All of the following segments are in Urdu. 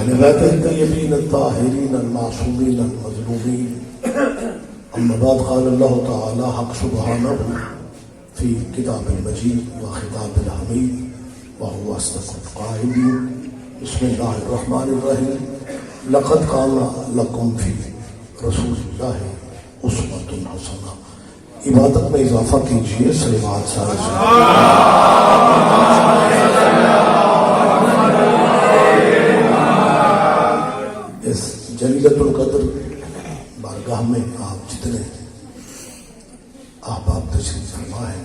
وأهل بيته الطيبين الطاهرين المعصومين المظلومين. أما بعد، قال الله تعالى حق سبحانه في كتاب المجيد وخطاب الحميد وهو أصدق القائلين. بسم الله الرحمن الرحيم. لقد كان لكم في رسول الله اسوة حسنة. عبادت میں اضافہ کیجیے، صلوات سارے اس جلیلۃ القدر بارگاہ میں آپ جتنے احباب تشریف فرما ہے،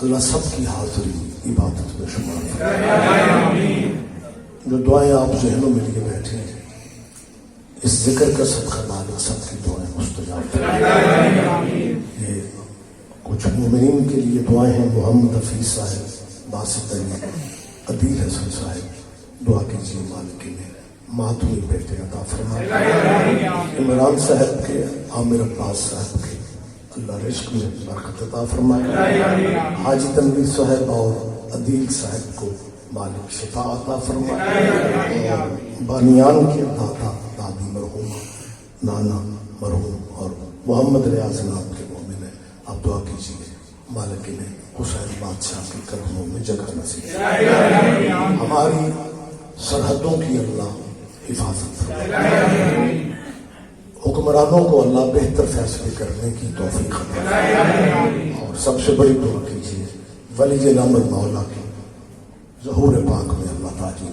اللہ سب کی حاضری عبادت میں شمار فرمائے. جو دعائیں آپ ذہنوں میں لیے بیٹھے ہیں، اس ذکر کا صدقہ مالک سب کی دعائیں مستجاب فرمائے. یہ کچھ مومنین کے لیے دعائیں ہیں. محمد حفیظ صاحب، باسط علی، عدیل حسن صاحب، دعا کیجیے مالک کے لیے ماتمی بیٹے عطا فرمائے. عمران صاحب کے، عامر عباس صاحب کے، اللہ رزق میں برکت عطا فرمائے. حاجی تنویر صاحب اور عدیل صاحب کو مالک شفا عطا فرمائے. اور بانیان کے دادا دادی مرحوم، نانا مرحوم اور محمد ریاض نام کے مومن ہیں، آپ دعا کیجیے مالک نے حسین بادشاہ کے قدموں میں جگہ نصیب. ہماری سرحدوں کی اللہ حفاظت فرمائے. حکمرانوں کو اللہ بہتر فیصلے کرنے کی توفیق عطا فرمائے. اور سب سے بڑی دعا کیجیے ولی نعمت مولا کی ظہور پاک میں اللہ تعالی.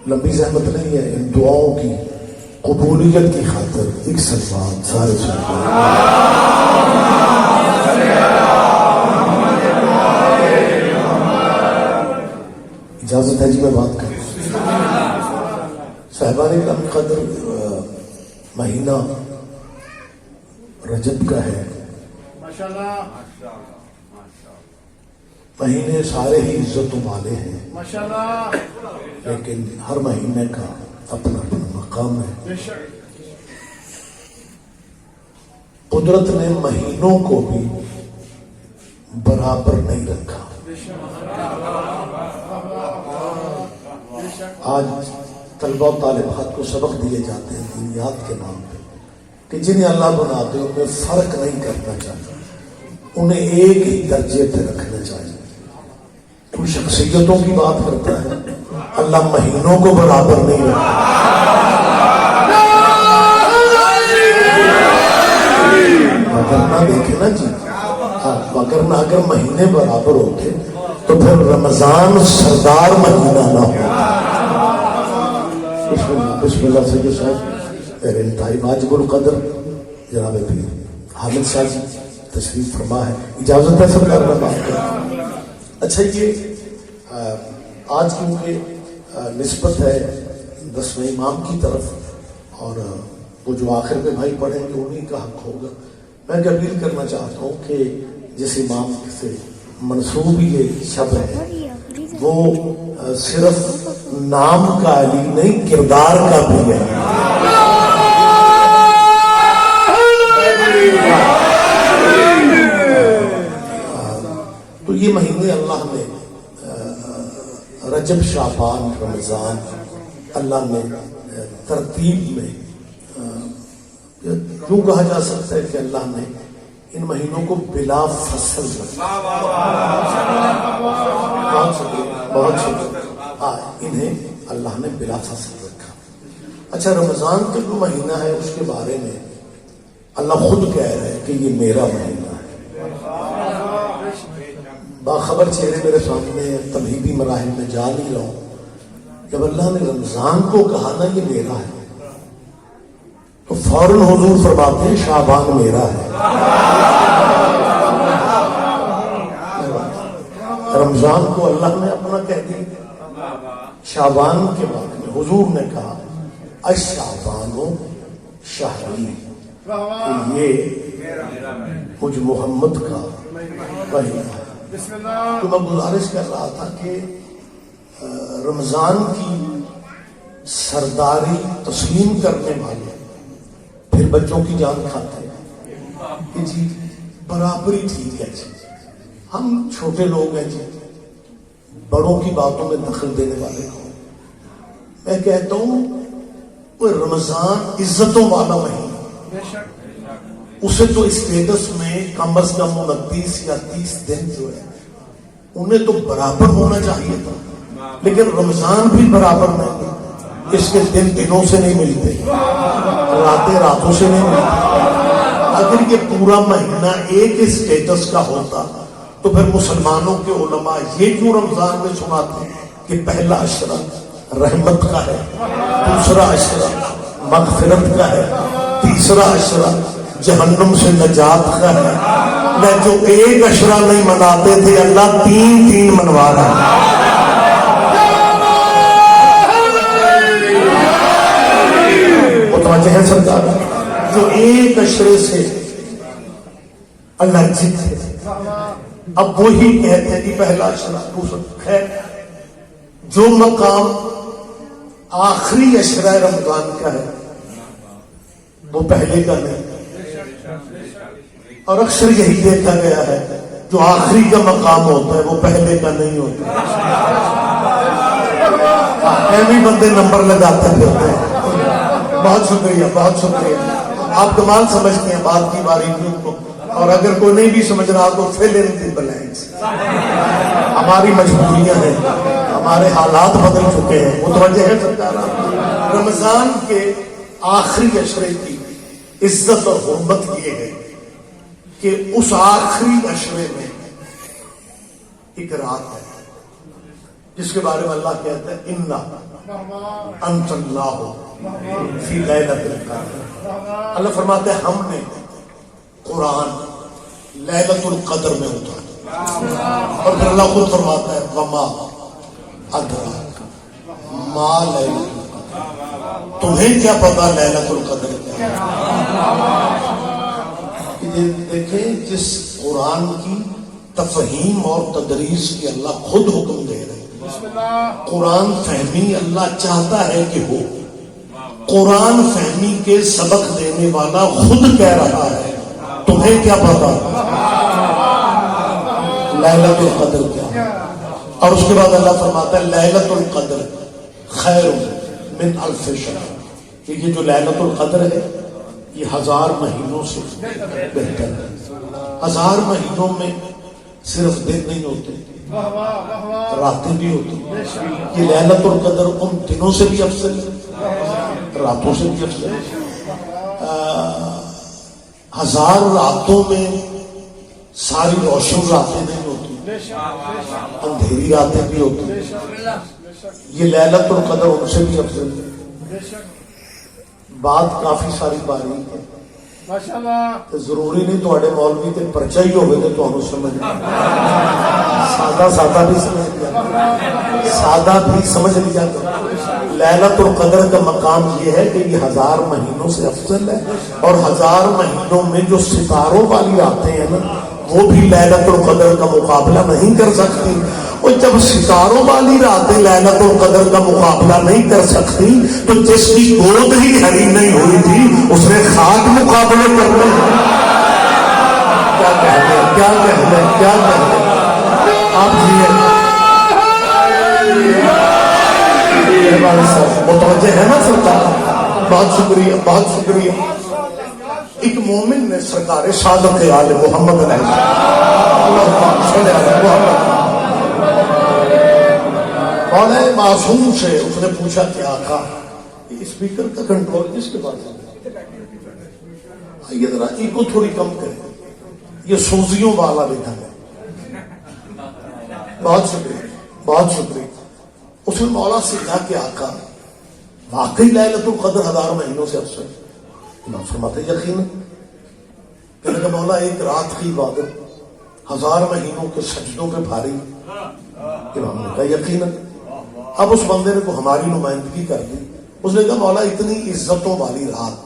لمبی زحمت نہیں ہے، ان دعاؤں کی قبولیت کی خاطر ایک صلوات سارے اجازت ہے جی میں بات کروں. صاحبان کرام قدر مہینہ رجب کا ہے. مہینے سارے ہی عزتوں والے ہیں، لیکن ہر مہینے کا اپنا اپنا مقام ہے. قدرت نے مہینوں کو بھی برابر نہیں رکھا. آج طلبہ و طالبات کو سبق دیے جاتے ہیں دینیات کے نام پہ کہ جنہیں اللہ بناتے ہیں ان میں فرق نہیں کرنا چاہتا، انہیں ایک ہی درجے پہ رکھنا چاہیے. تو شخصیتوں کی بات کرتا ہے، اللہ مہینوں کو برابر نہیں رکھتا. وگرنہ دیکھے نا جی، وگرنہ اگر مہینے برابر ہوتے تو پھر رمضان سردار مہینہ نہ ہوتا. بسم اللہ سید صاحب میرے انتہائی واجب القدر جناب پیر حامد شاہ جی تشریف فرما ہے. اجازت ہے سرکار میں بات کریں. اچھا، یہ آج کیونکہ نسبت ہے 10ویں امام کی طرف، اور وہ جو آخر میں بھائی پڑھیں گے انہیں کا حق ہوگا. میں اپیل کرنا چاہتا ہوں کہ جس امام سے منسوب یہ شب ہے وہ صرف نام کا علی نہیں، کردار کا بھی ہے. تو یہ مہینے اللہ نے رجب، شعبان، رمضان، اللہ نے ترتیب میں کیوں کہا جا سکتا ہے کہ اللہ نے ان مہینوں کو بلا فصل رکھا. بہت شکریہ. انہیں اللہ نے بلا فصل رکھا. اچھا، رمضان کا جو مہینہ ہے اس کے بارے میں اللہ خود کہہ رہا ہے کہ یہ میرا مہینہ ہے. باخبر چہرے میرے سامنے تمہیدی مراحل میں جا نہیں رہا ہوں. جب اللہ نے رمضان کو کہا نا یہ میرا ہے تو فوراً حضور فرماتے ہیں شعبان میرا ہے. رمضان کو اللہ نے اپنا کہہ دیا. شعبان کے بارے میں حضور نے کہا الشعبان شہری، یہ مجھ محمد کا مہینہ ہے. تو میں گزارش کر رہا تھا کہ رمضان کی سرداری تسلیم کرنے والے پھر بچوں کی جان کھاتے ہیں کہ جی برابری ٹھیک ہے جی، ہم چھوٹے لوگ ہیں جی، بڑوں کی باتوں میں دخل دینے والے کو میں کہتا ہوں وہ رمضان عزتوں والا مہینہ، اسے تو اسٹیٹس میں کم از کم 29 یا 30 دن جو ہے انہیں تو برابر ہونا چاہیے تھا، لیکن رمضان بھی برابر نہیں ہے۔ اس کے دن دنوں سے نہیں ملتے، راتیں راتوں سے نہیں ملتے۔ اگر یہ پورا مہینہ ایک اسٹیٹس کا ہوتا تو پھر مسلمانوں کے علماء یہ کیوں رمضان میں سناتے ہیں کہ پہلا عشرہ رحمت کا ہے، دوسرا عشرہ مغفرت کا ہے، تیسرا عشرہ جہنم سے نجات کا ہے۔ میں جو ایک عشرہ نہیں مناتے تھے اللہ 3 منوا رہا ہے۔ متوجہ ہے سرکار؟ جو ایک عشرے سے اللہ جیت ہے، اب وہی کہتے ہیں کہ پہلا عشرہ دوسرا خیر، جو مقام آخری عشرہ رمضان کا ہے وہ پہلے کا نہیں، اور اکثر یہی دیکھا گیا ہے جو آخری کا مقام ہوتا ہے وہ پہلے کا نہیں ہوتا۔ ایویں بندے نمبر لگاتے پھرتے ہیں۔ بہت شکریہ، بہت شکریہ، آپ کمال سمجھتے ہیں بات کی باریکیوں کو، اور اگر کوئی نہیں بھی سمجھ رہا تو fill in the blanks۔ ہماری مجبوریاں ہیں، ہمارے حالات بدل چکے ہیں۔ متوجہ ہے سرکار؟ رمضان کے آخری عشرے کی عزت اور حرمت یہ ہے کہ اس آخری عشرے میں ایک رات ہے جس کے بارے میں اللہ کہتا ہے اِنَّا أَنزَلْنَاهُ فِي لَيْلَةِ الْقَدْرِ۔ اللہ فرماتے ہیں ہم نے قرآن لیلۃ القدر میں اتارا، اور پھر اللہ خود فرماتا ہے وَمَا أَدْرَاكَ مَا لَيْلَةُ الْقَدْرِ، تمہیں کیا پتا لیلۃ القدر کیا ہے؟ دیکھیں جس قرآن کی تفہیم اور تدریس کی اللہ خود حکم دے رہے ہیں، قرآن فہمی اللہ چاہتا ہے کہ ہو، قرآن فہمی کے سبق دینے والا خود کہہ رہا ہے تمہیں کیا پتا لیلۃ القدر کیا۔ اور اس کے بعد اللہ فرماتا ہے لیلۃ القدر خیر من الف شہر، کہ یہ جو لیلۃ القدر ہے یہ 1000 مہینوں سے بہتر ہے۔ 1000 مہینوں میں صرف دن نہیں ہوتے، راتیں بھی ہوتی۔ یہ لیلۃ القدر ان دنوں سے بھی افضل ہے، راتوں سے بھی افضل ہے۔ 1000 راتوں میں ساری روشن راتیں نہیں ہوتی، اندھیری راتیں بھی ہوتی۔ یہ لیلۃ القدر ان سے بھی افضل ہے۔ بات کافی ساری باریک ہے، ضروری نہیں تھوڑے مولوی تے پرچہ ہی ہوئے تو تمہیں سمجھ سادہ بھی سمجھ لیا، سادہ بھی سمجھ لیا۔ لیلۃ القدر کا مقام یہ ہے کہ یہ 1000 مہینوں سے افضل ہے، اور 1000 مہینوں میں جو ستاروں والی راتیں ہیں نا وہ بھی لیلۃ القدر کا مقابلہ نہیں کر سکتی۔ اور جب ستاروں والی راتیں لیلۃ القدر کا مقابلہ نہیں کر سکتی تو جس کی گود ہی کھڑی نہیں ہوئی تھی اس نے خاک مقابلے کرنے۔ کیا کہتے ہیں، کیا کہتے ہیں، کیا کہتے ہیں آپ متوجہ ہے نا سرکار؟ بہت شکریہ، بہت شکریہ۔ ایک مومن نے سرکار صادق آل محمد علیہ محمد مولا معصوم سے اس نے پوچھا کہ آقا اسپیکر کا کنٹرول کس کے پاس ہے؟ یہ ذرا ایکو تھوڑی کم کرے، یہ سوزیوں والا لکھا ہے۔ بہت شکریہ، بہت شکریہ۔ اس نے مولا سے کہا کہ آقا واقعی لیلۃ القدر 1000 مہینوں سے افضل ہے؟ امام فرماتے یقین، کہنے کا مولا ایک رات کی عبادت 1000 مہینوں کے سجدوں پہ بھاری۔ امام نے کہا یقین۔ اب اس بندے نے کو ہماری نمائندگی کر دی، اس نے کہا مولا اتنی عزتوں والی رات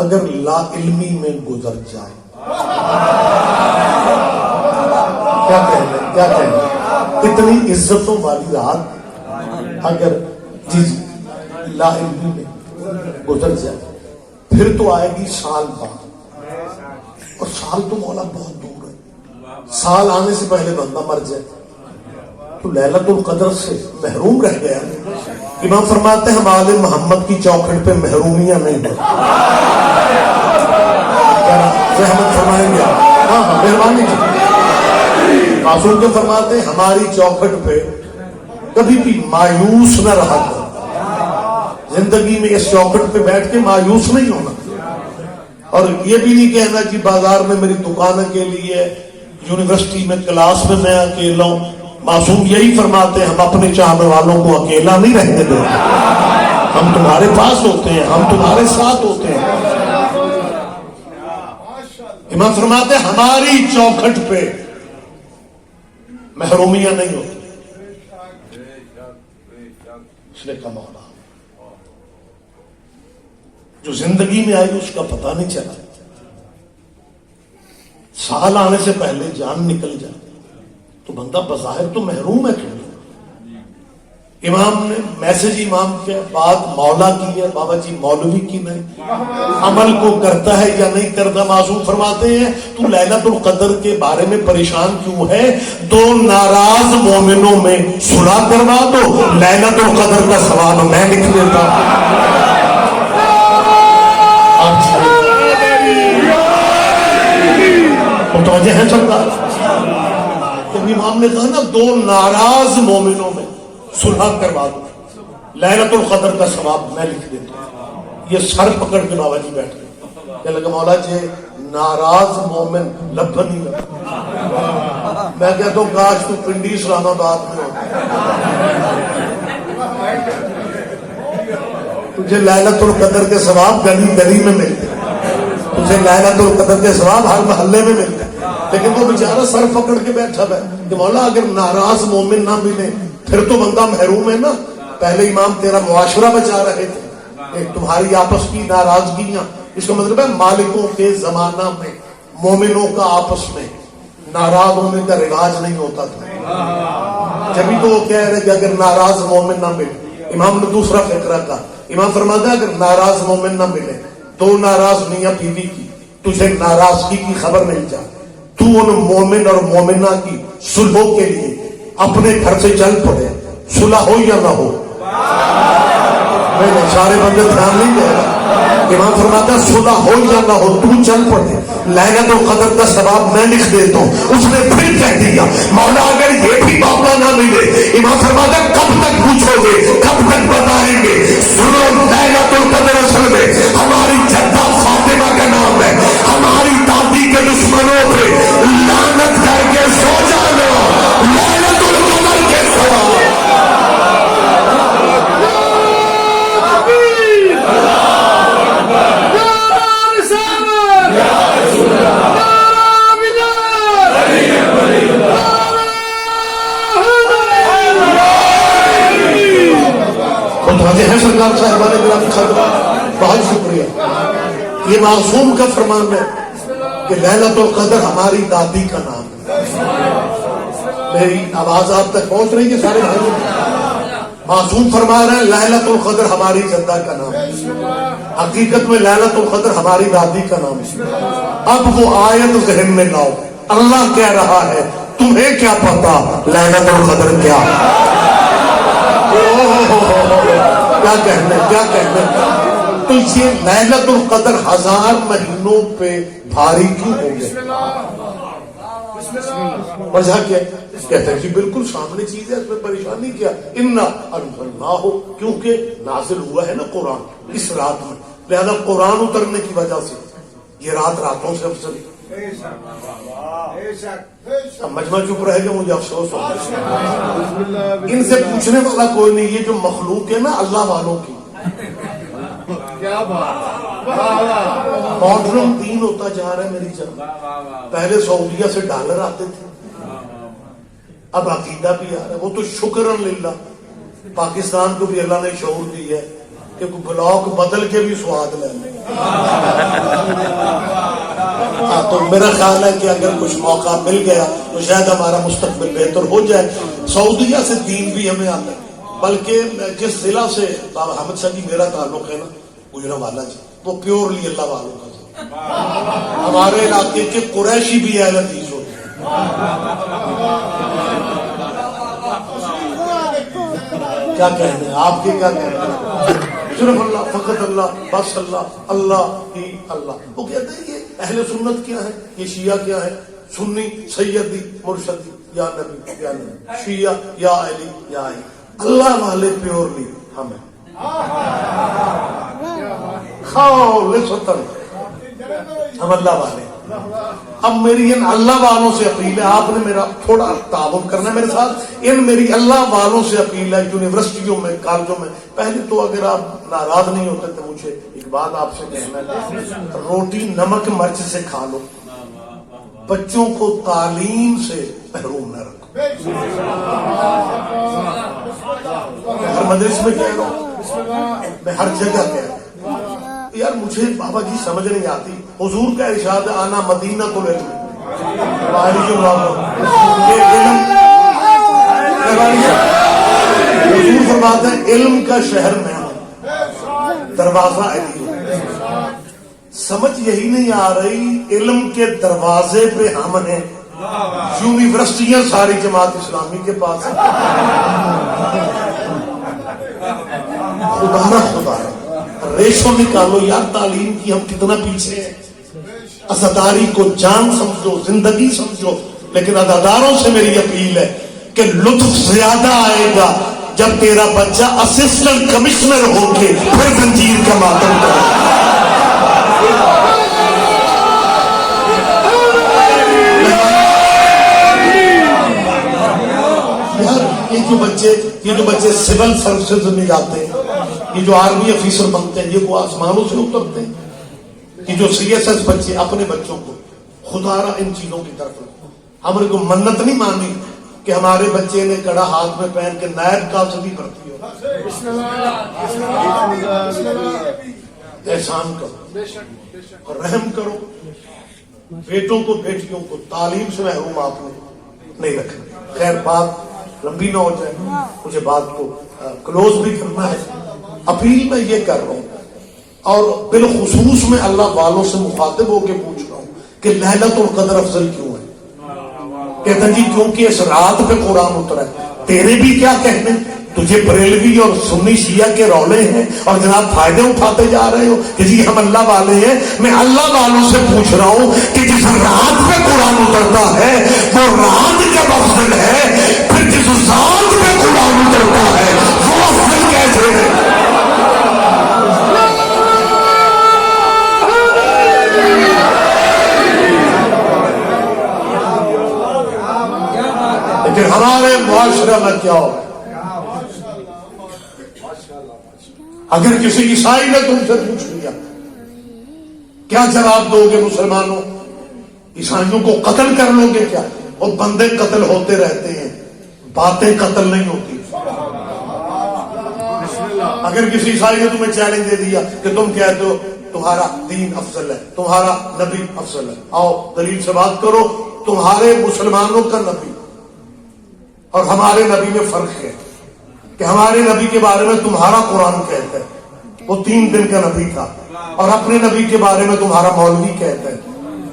اگر لا علمی میں گزر جائے، کیا کہنا، کیا کہنا، اتنی عزتوں والی رات اگر لا علمی میں گزر جائے پھر تو آئے گی سال بعد، اور سال تو مولا بہت دور ہے، سال آنے سے پہلے بندہ مر جائے تو لیلۃ القدر سے محروم رہ گیا. امام فرماتے ہیں ہم آل محمد کی چوکھٹ پہ محرومیاں نہیں ہیں. رحمت فرمائیں گے. ہاں مہربانی جی. معصوم کے فرماتے ہیں ہماری چوکھٹ پہ کبھی بھی مایوس نہ رہا کر. زندگی میں اس چوکھٹ پہ بیٹھ کے مایوس نہیں ہونا, اور یہ بھی نہیں کہنا کہ بازار میں میری دکان اکیلی ہے, یونیورسٹی میں کلاس میں میں اکیلا ہوں. معصوم یہی فرماتے ہیں ہم اپنے چاہنے والوں کو اکیلا نہیں رہنے دیتے, ہم تمہارے پاس ہوتے ہیں, ہم تمہارے ساتھ ہوتے ہیں. امام فرماتے ہیں ہماری چوکھٹ پہ محرومیاں نہیں ہوتی. اس نے کہا مولا جو زندگی میں آئی اس کا پتہ نہیں چلا, سال آنے سے پہلے جان نکل جائے تو بندہ بظاہر تو محروم ہے. کیوں امام نے میسج امام کے بعد مولا کی ہے, بابا جی مولوی کی نہیں. عمل کو کرتا ہے یا نہیں کرتا. معصوم فرماتے ہیں تو لیلۃ القدر کے بارے میں پریشان کیوں ہے؟ دو ناراض مومنوں میں صلح کروا دو, لیلۃ القدر کا ثواب میں لکھ دیتا ہوں. متوجہ ہے سب کا؟ امام نے کہا نا دو ناراض مومنوں میں صلح کروا دو, لیلۃ القدر کا ثواب میں لکھ دیتا ہوں. یہ سر پکڑ کے بابا جی بیٹھ گئے. کہ لگا مولا جی ناراض مومن لب نہیں لگا. میں کہتا ہوں کاش تو پنڈی اسلام آباد میں ہوتا, تجھے لیلۃ القدر کے ثواب گلی گلی میں ملتے, تجھے لیلۃ القدر کے ثواب ہر محلے میں ملتے. لیکن وہ بیچارہ سر پکڑ کے بیٹھا ہے کہ مولا اگر ناراض مومن نہ ملے پھر تو بندہ محروم ہے نا. پہلے امام تیرا معاشرہ بچا رہے تھے, تمہاری آپس کی ناراضگیاں. اس کا مطلب ہے مالکوں کے زمانہ میں مومنوں کا آپس میں ناراض ہونے کا رواج نہیں ہوتا تھا. جبھی تو وہ کہہ رہے کہ اگر ناراض مومن نہ ملے. امام نے دوسرا فکرہ کہا. امام فرماتا ہے اگر ناراض مومن نہ ملے, دو ناراض میاں بیوی کی تجھے ناراضگی کی خبر مل جائے, تو ان مومن اور مومنہ کی صلح کے لیے اپنے گھر سے چل پڑے, صلح ہو یا نہ ہو. میں سارے بندے دھیان نہیں دے رہا. امام فرماتا ہے صلح ہو یا نہ ہو تو چل پڑے, لیلۃ القدر کا ثواب میں لکھ دیتا ہوں. اس نے پھر کہہ دیا مولا اگر یہ بھی موقع نہ ملے. امام فرماتا ہے کب تک پوچھو گے, کب تک بتائیں گے. سنو لیلۃ القدر اصل میں ہماری جدہ فاطمہ کا نام ہے. ہماری دادی کے دشمنوں پہ لعنت کر کے سو جانا لیلۃ القدر کے ثواب. سرکار صاحب بہت شکریہ. یہ معصوم کا فرمان ہے کہ لیلۃ القدر ہماری دادی کا نام ہے. میری آواز آپ تک پہنچ رہی ہے سارے بھائیوں؟ معصوم فرما رہے ہیں لیلۃ القدر ہماری جدہ کا نام ہے. حقیقت میں لیلۃ القدر ہماری دادی کا نام ہے. اب وہ آیت ذہن میں لاؤ, اللہ کہہ رہا ہے تمہیں کیا پتا لیلۃ القدر کیا کیا کہنا. تو یہ لیلۃ القدر 1000 مہینوں پہ بھاری کیوں ہو گیا؟ وجہ کیا کہتے ہیں جی بالکل سامنے چیز ہے, اس میں پریشانی کیا. انا انزلناہ کیونکہ نازل ہوا ہے نا قرآن اس رات میں, لہذا قرآن اترنے کی وجہ سے یہ رات راتوں سے افضل. اب مجمع چپ رہے گا, مجھے افسوس ہوگا. ان سے پوچھنے والا کوئی نہیں. یہ جو مخلوق ہے نا اللہ والوں کی, ماڈرن دین ہوتا جا رہا ہے میری جان. پہلے سعودیہ سے ڈالر آتے تھے, اب عقیدہ بھی آ رہا ہے. وہ تو شکرن للہ پاکستان کو بھی اللہ نے شعور دی ہے کہ بلاک بدل کے بھی سواد لے لیں. تو میرا خیال ہے کہ اگر کچھ موقع مل گیا تو شاید ہمارا مستقبل بہتر ہو جائے. سعودیہ سے دین بھی ہمیں آتا ہے. بلکہ جس ضلع سے بابا حامد صاحب میرا تعلق ہے نا گجرانوالہ جی, وہ پیورلی اللہ والوں کا. ہمارے علاقے کے قریشی بھی اہل حدیث ہوتے ہیں. کیا کہنے ہیں آپ کے، کیا کہنے ہیں؟ صرف اللہ، فقط اللہ، بس اللہ، اللہ ہی اللہ۔ وہ کہتے ہیں یہ اہل سنت کیا ہے، یہ شیعہ کیا ہے، سنی سیدی مرشدی یا نبی یا نبی، شیعہ یا علی یا علی۔ اللہ والے پیورلی ہم ہیں، خالصتاً ہم اللہ والے۔ اب میری ان اللہ والوں سے اپیل ہے، آپ نے میرا تھوڑا تعاون کرنا ہے میرے ساتھ، ان میری اللہ والوں سے اپیل ہے یونیورسٹیوں میں، کالجوں میں۔ پہلے تو اگر آپ ناراض نہیں ہوتے تو مجھے ایک بات آپ سے کہنا ہے، روٹی نمک مرچ سے کھا لو، بچوں کو تعلیم سے محروم نہ رکھو۔ ہر مدرسے میں کہہ رہا ہوں، میں ہر جگہ کہہ رہا ہوں۔ یار مجھے بابا جی سمجھ نہیں آتی، حضور کا ارشاد ہے آنا مدینہ تو لے حضور فرماتا ہے علم کا شہر میں ہوں، دروازہ علی ہوں۔ سمجھ یہی نہیں آ رہی، علم کے دروازے پہ ہم ہیں، یونیورسٹیاں ساری جماعت اسلامی کے پاس ہیں۔ خدا خدا ریشو نکالو یار، تعلیم کی ہم کتنا پیچھے ہیں۔ عزاداری کو جان سمجھو، زندگی سمجھو، لیکن عزاداروں سے میری اپیل ہے کہ لطف زیادہ آئے گا جب تیرا بچہ اسسٹنٹ کمشنر ہو کے پھر زنجیر کا ماتم کرے۔ یہ جو بچے سول سروسز میں جاتے ہیں، یہ جو آرمی افیسر بنتے ہیں، یہ وہ آسمانوں سے اترتے ہیں؟ یہ جو سی ایس ایس بچے اپنے بچوں کو خدا را ان چیزوں کی طرف رکھو۔ ہم نے کوئی منت نہیں مانی کہ ہمارے بچے نے کڑا ہاتھ میں پہن کے نائب کاسبی بھرتی ہو۔ احسان کرو اور رحم کرو، بیٹوں کو بیٹیوں کو تعلیم سے محروم آپ نے نہیں رکھنا۔ خیر بات لمبی نہ ہو جائے، مجھے بات کو کلوز بھی کرنا ہے۔ اپیل میں یہ کر رہا ہوں اور بالخصوص میں اللہ والوں سے مخاطب ہو کے پوچھ رہا ہوں کہ ليلۃ القدر افضل کیوں ہے؟ کہتے ہیں جی کیونکہ اس رات پہ قرآن اترا ہے۔ تیرے بھی کیا کہنے، تجھے بریلوی اور سنی شیعہ کے رولے ہیں اور جناب فائدے اٹھاتے جا رہے ہو کہ جی ہم اللہ والے ہیں۔ میں اللہ والوں سے پوچھ رہا ہوں کہ جس رات پہ قرآن اترتا ہے وہ رات کب افضل ہے، پھر جس ذات پہ قرآن اترتا ہے وہ افضل کیسے ہے؟ لیکن ہمارے معاشرے میں کیا ہو، اگر کسی عیسائی نے تم سے پوچھ لیا کیا جواب دو گے؟ مسلمانوں عیسائیوں کو قتل کر لو گے کیا؟ وہ بندے قتل ہوتے رہتے ہیں، باتیں قتل نہیں ہوتی۔ اگر کسی عیسائی نے تمہیں چیلنج دے دیا کہ تم کہتے ہو تمہارا دین افضل ہے، تمہارا نبی افضل ہے، آؤ دلیل سے بات کرو۔ تمہارے مسلمانوں کا نبی اور ہمارے نبی میں فرق ہے کہ ہمارے نبی کے بارے میں تمہارا قرآن کہتا ہے وہ 3 دن کا نبی تھا، اور اپنے نبی کے بارے میں تمہارا مولوی کہتا ہے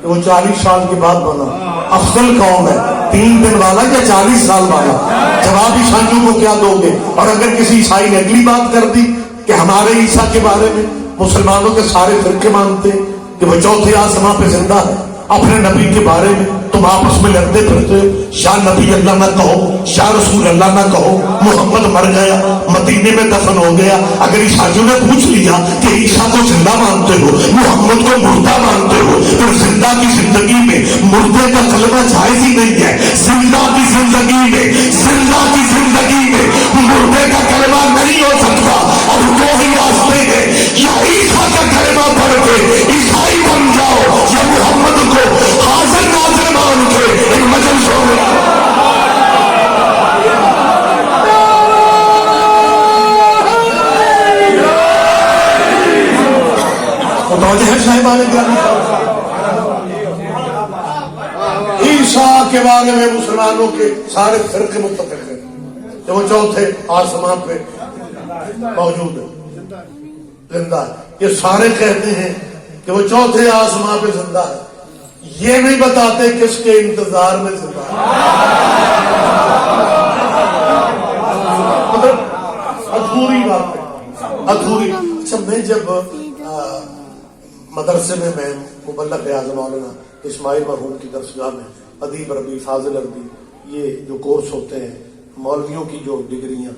کہ وہ 40 سال کے بعد بنا۔ افضل کون ہے، 3 دن والا یا 40 سال والا؟ جواب عیسائیوں کو کیا دو گے؟ اور اگر کسی عیسائی نے اگلی بات کر دی کہ ہمارے عیسیٰ کے بارے میں مسلمانوں کے سارے فرقے مانتے کہ وہ چوتھے آسماں پہ زندہ ہے، اپنے نبی کے بارے میں تم آپس میں لڑتے پھرتے ہو، شاہ نبی اللہ نہ کہو، شاہ رسول اللہ نہ کہو، محمد مر گیا، مدینے میں دفن ہو گیا۔ اگر عیسائیوں نے پوچھ لیا کہ عیسیٰ کو زندہ مانتے ہو، محمد کو مردہ مانتے ہو، تو زندہ کی زندگی میں مردے کا کلمہ جائز ہی نہیں ہے۔ زندہ کی زندگی میں، زندہ کی زندگی میں مردے کا کلمہ نہیں ہو سکتا۔ اب دو ہی راستے ہیں، یا عیسیٰ کا کلمہ پڑھ کے عیسائی بن جاؤ، یا محمد کو حاضر ناظر مان کے ان مجلسوں میں۔ متوجہ ہے صاحبان گرامی؟ عیسیٰ کے بارے میں مسلمانوں کے سارے فرقے متفق ہیں کہ وہ چوتھے آسمان پہ موجود ہے، زندہ ہے۔ یہ سارے کہتے ہیں کہ وہ چوتھے آسمان پہ زندہ ہے، یہ نہیں بتاتے کس کے انتظار میں زندہ ہے۔ جب مدرسے میں مبلغ اعظم مولانا اسماعیل مرحوم کی درسگاہ میں ادیب عربی فاضل عربی یہ جو کورس ہوتے ہیں مولویوں کی جو ڈگریاں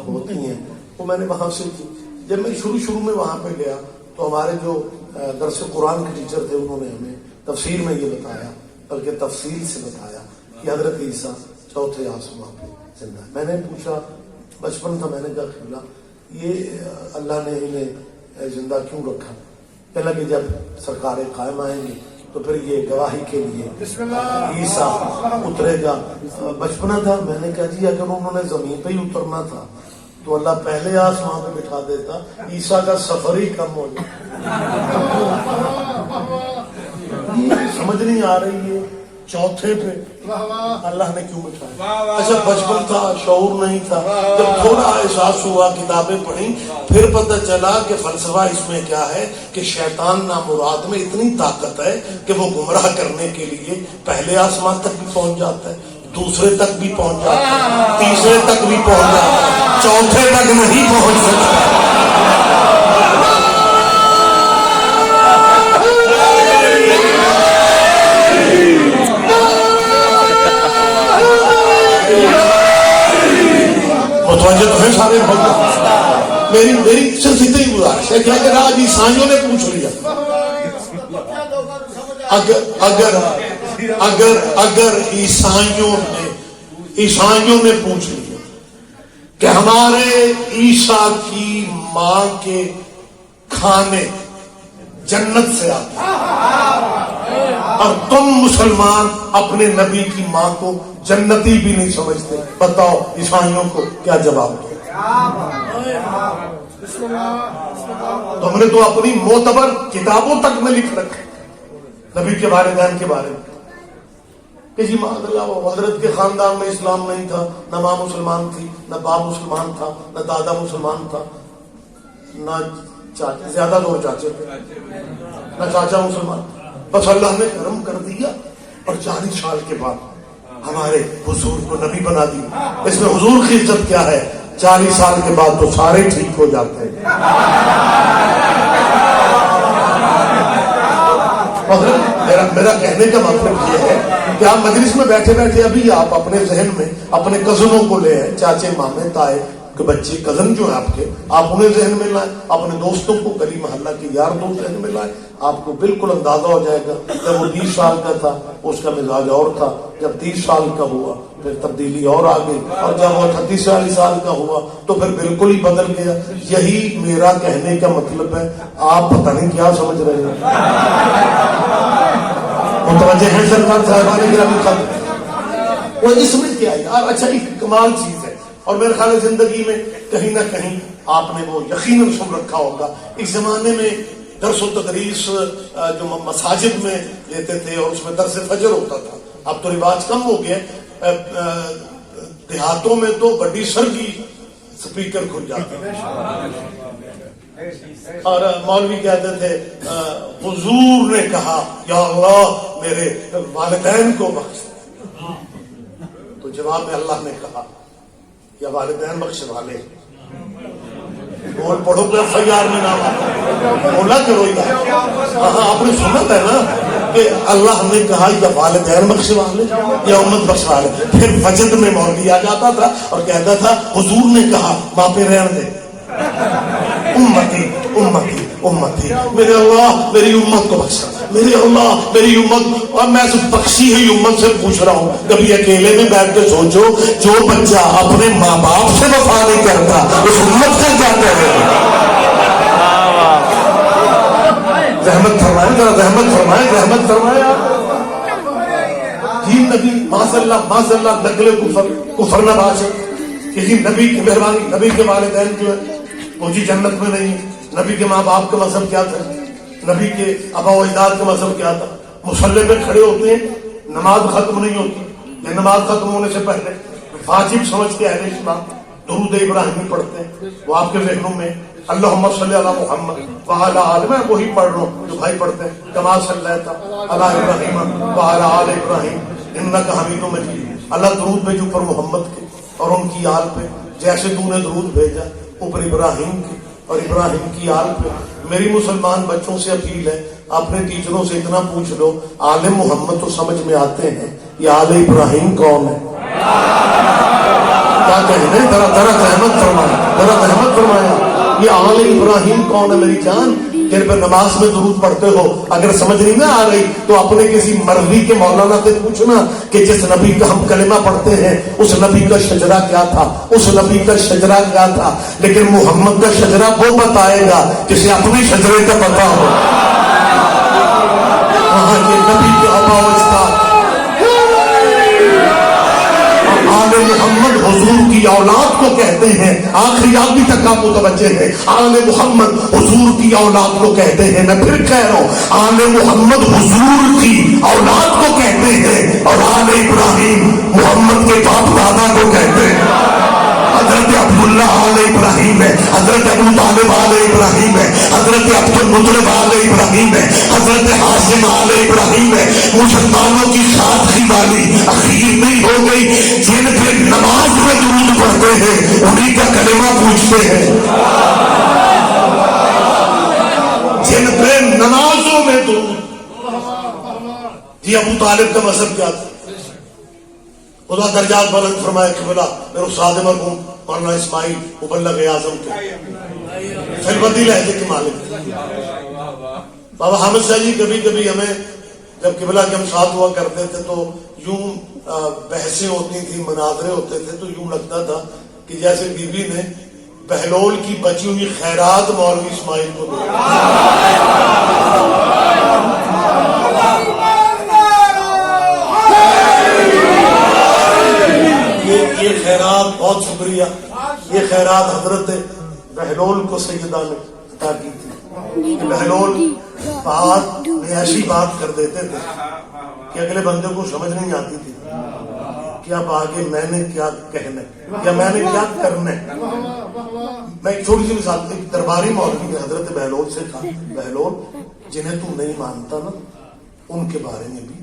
ہوتی ہیں وہ میں نے وہاں سے کی. جب میں شروع میں وہاں پہ گیا تو ہمارے جو درس قرآن کے ٹیچر تھے انہوں نے ہمیں تفسیر میں یہ بتایا, بلکہ تفصیل سے بتایا کہ حضرت عیسیٰ چوتھے آسمان پہ زندہ ہے. میں نے پوچھا, بچپن تھا, میں نے کہا قبلہ یہ اللہ نے انہیں زندہ کیوں رکھا؟ کہنے لگے جب سرکار قائم آئیں گے تو پھر یہ گواہی کے لیے عیسیٰ اترے گا. بچپنا تھا, میں نے کہا جی اگر انہوں نے زمین پہ ہی اترنا تھا تو اللہ پہلے آسمان پہ بٹھا دیتا, عیسیٰ کا سفر ہی کم ہو جائے. سمجھ نہیں آ رہی ہے چوتھے پہ اللہ نے کیوں بٹھایا. اچھا بچپن تھا, شعور نہیں تھا. جب تھوڑا احساس ہوا, کتابیں پڑھی, پھر پتہ چلا کہ فلسفہ اس میں کیا ہے کہ شیطان نامراد میں اتنی طاقت ہے کہ وہ گمراہ کرنے کے لیے پہلے آسمان تک بھی پہنچ جاتا ہے, دوسرے تک بھی پہنچ جاتا ہے, تیسرے تک بھی پہنچ جاتا ہے, چوتھے تک نہیں پہنچ سکتا. متوجہ تو ہے سارے بھائی. میری صرف اتنی گزارش ہے کہ اگر آج عیسائیوں نے پوچھ لیا, اگر عیسائیوں نے پوچھ لیا کہ ہمارے عیسیٰ کی ماں کے کھانے جنت سے آتے ہیں اور تم مسلمان اپنے نبی کی ماں کو جنتی بھی نہیں سمجھتے, بتاؤ عیسائیوں کو کیا جواب دو؟ تم نے تو اپنی معتبر کتابوں تک میں لکھ رکھا نبی کے والدین کے بارے میں کہ جی حضرت کے خاندان میں اسلام نہیں تھا, نہ ماں مسلمان تھی, نہ باپ مسلمان تھا, نہ دادا مسلمان تھا, نہ چاچا, زیادہ دو چاچے تھے, نہ چاچا مسلمان. بس اللہ نے کرم کر دیا اور 40 سال کے بعد ہمارے حضور کو نبی بنا دیا. اس میں حضور کی عزت کیا ہے, 40 سال کے بعد تو سارے ٹھیک ہو جاتے ہیں. میرا کہنے کا مطلب یہ ہے کہ آپ مجلس میں بیٹھے بیٹھے ابھی آپ اپنے ذہن میں اپنے کزنوں کو لے آئے, چاچے مامے تائے کہ بچے کزن جو ہے آپ کے, آپ انہیں ذہن میں لائیں, اپنے دوستوں کو گلی محلہ کے یار دوست ذہن میں لائیں. آپ کو بالکل اندازہ ہو جائے گا. جب وہ 20 سال کا تھا اس کا مزاج اور تھا, جب 30 سال کا ہوا پھر تبدیلی اور آ گئی, اور جب وہ 38 سال کا ہوا تو پھر بالکل ہی بدل گیا. یہی میرا کہنے کا مطلب ہے. آپ پتہ نہیں کیا سمجھ رہے ہیں. متوجہ ہیں سرکار صاحبان گرامی خط وہ اس میں کیا یار. اچھا ایک کمال چیز ہے, اور میرے خیال ہے زندگی میں کہیں نہ کہیں آپ نے وہ یقیناً سن رکھا ہوگا. اس زمانے میں درس و تدریس جو مساجد میں لیتے تھے اور اس میں درس فجر ہوتا تھا, اب تو رواج کم ہو گیا. دیہاتوں میں تو بڑی سر کی سپیکر کھل جاتے اور مولوی کہتے تھے حضور نے کہا یا اللہ میرے والدین کو بخش. تو جواب میں اللہ نے کہا یا والدین بخش والے, بول پڑھو کہ FIR میں نام آتا بولا کرو. ہاں آپ نے سنا ہے نا کہ اللہ نے کہا یا والدین بخش والے یا امت بخش والے. پھر فجر میں مولوی آ جاتا تھا اور کہتا تھا حضور نے کہا ماں پہ رہن دے, امتی امتی امتی, میرے اللہ میری امت کو بخشا, میرے اللہ میری امت. اور میں صرف بخشی ہوئی امت سے پوچھ رہا ہوں, کبھی اکیلے میں بیٹھ کے سوچو جو بچہ اپنے ماں باپ سے وفا نہیں کرتا اس امت سے کیا کرے. رحمت فرمائے ذرا, رحمت فرمائے, رحمت فرمائے. جی نبی ماشاء اللہ نقل کفر نہ باشے. کسی نبی کی مہربانی, نبی کے والدین جو ہے وہ جی جنت میں نہیں. نبی کے ماں باپ کا مذہب کیا تھا, نبی کے آبا و اجداد کا مذہب کیا تھا. مصلی پہ کھڑے ہوتے ہیں, نماز ختم نہیں ہوتی, یا نماز ختم ہونے سے پہلے واجب سمجھ کے اہل اسلام درود ابراہیمی پڑھتے ہیں. وہ آپ کے ذہنوں میں اللہم صلی علی محمد وعلی آل, میں وہی پڑھ رہا ہوں جو بھائی پڑھتے ہیں, کما صلیت علی ابراہیم وعلی آل ابراہیم انک حمید مجید. اللہ درود بھیجو پر محمد کے اور ان کی آل پہ جیسے تو نے درود بھیجا اوپر ابراہیم کے اور ابراہیم کی آل پہ. میری مسلمان بچوں سے اپیل ہے, اپنے ٹیچروں سے اتنا پوچھ لو, آل محمد تو سمجھ میں آتے ہیں, یہ آل ابراہیم کون ہے؟ کیا کہیں گے؟ ذرا رحمت فرمایا, ذرا رحمت فرمایا. یہ آل ابراہیم کون ہے میری جان؟ جن پہ نماز میں درود پڑھتے ہو. اگر سمجھ نہیں نہ آ رہی تو اپنے کسی مرضی کے مولانا سے پوچھنا کہ جس نبی کا ہم کلمہ پڑھتے ہیں اس نبی کا شجرہ کیا تھا, اس نبی کا شجرہ کیا تھا. لیکن محمد کا شجرہ وہ بتائے گا جسے اپنے شجرے کا پتہ ہو. وہاں کے نبی کے آباء و اجداد آل محمد حضور کی اولاد کو کہتے ہیں. آخری آدمی تک آپ متوجہ ہے, آل محمد حضور کی اولاد کو کہتے ہیں. میں پھر کہہ رہا ہوں, آل محمد حضور کی اولاد کو کہتے ہیں, اور آل ابراہیم محمد کے باپ دادا کو کہتے ہیں. حضرت عبداللہ آل ابراہیم ہے, حضرت ابو طالب آل ابراہیم ہے, حضرت عبد المطلب آل ابراہیم ہے, حضرت ہاشم آل ابراہیم ہے. مسلمانوں کی سادگی والی اخیر نہیں ہو گئی. جن پہ نماز میں درود پڑھتے ہیں انہیں کا کلمہ پوچھتے ہیں. جن پہ نمازوں میں درود. جی ابو طالب کا مذہب کیا تھا؟ خدا درجات بلند فرمائے کہ بلا میرے استاد مرحوم مولانا اسماعیل مبلغ اعظم کے خلوتی لہجے کے مالک. بابا حامد شاہ جی کبھی کبھی ہمیں جب قبلہ کے ہم ساتھ ہوا کرتے تھے تو یوں بحثیں ہوتی تھی, مناظرے ہوتے تھے, تو یوں لگتا تھا کہ جیسے بی بی نے بہلول کی بچی ہوئی خیرات مولوی اسماعیل کو دی. یہ خیرات بہت شکریہ, یہ خیرات حضرت بہلول کو سیدہ نے عطا کی تھی. بہلول بات میں ایسی بات کر دیتے تھے کہ اگلے بندے کو سمجھ نہیں آتی تھی کہ اب آگے میں نے کیا کہنا ہے یا میں نے کیا کرنا ہے. میں ایک چھوٹی سی مثال, ایک درباری مولوی نے حضرت بہلول سے کہا, بہلول جنہیں تو نہیں مانتا نا ان کے بارے میں بھی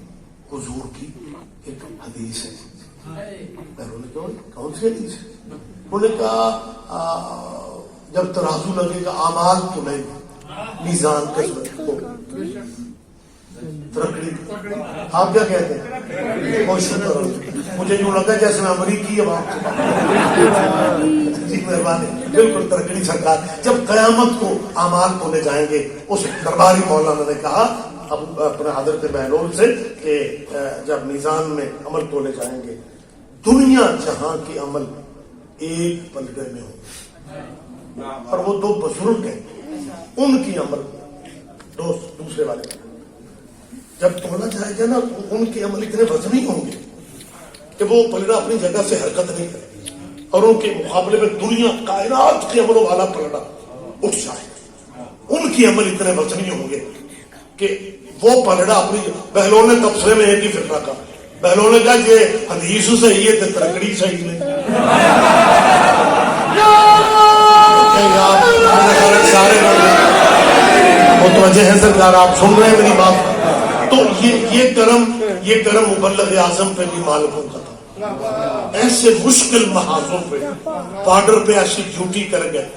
حضور کی ایک حدیث ہے. بہلول نے کہا کون سی حدیث ہے؟ انہوں نے کہا جب ترازو لگے گا اعمال تو نہیں, میزان کا ترکڑی. آپ کیا کہتے ہیں؟ مجھے یوں لگا جیسے میں امریکی عوام جی مہربانی, بالکل ترکڑی سرکار. جب قیامت کو اعمال کو لے جائیں گے, اس درباری مولانا نے کہا اب اپنے حضرت بہلول سے کہ جب میزان میں عمل تولے جائیں گے, دنیا جہاں کے عمل ایک پلڑے میں ہوں, اور وہ دو بزرگ ہیں ان کی عمل دوسرے والے. جب تولا جائے گا نا تو ان کے عمل اتنے وزنی ہوں گے کہ وہ پلڑا اپنی جگہ سے حرکت نہیں کرے, اور ان کے مقابلے میں دنیا کائنات کے عملوں والا پلڑا اٹھ جائے. ان کی عمل اتنے وزنی ہوں گے کہ وہ پلڑا اپنی. بہلول نے تبصرے میں ایک ہی فرقہ کہا, بہلول نے کہا یہ حدیث صحیح ہے تو ترکڑی صحیح نہیں. سارے متوجہ ہیں سرکار, آپ سن رہے ہیں میری بات. تو یہ کرم مبلغ اعظم پہ بھی معلوم کا تھا. ایسے مشکل محاذوں پہ بارڈر پہ ایسی ڈیوٹی کر گئے.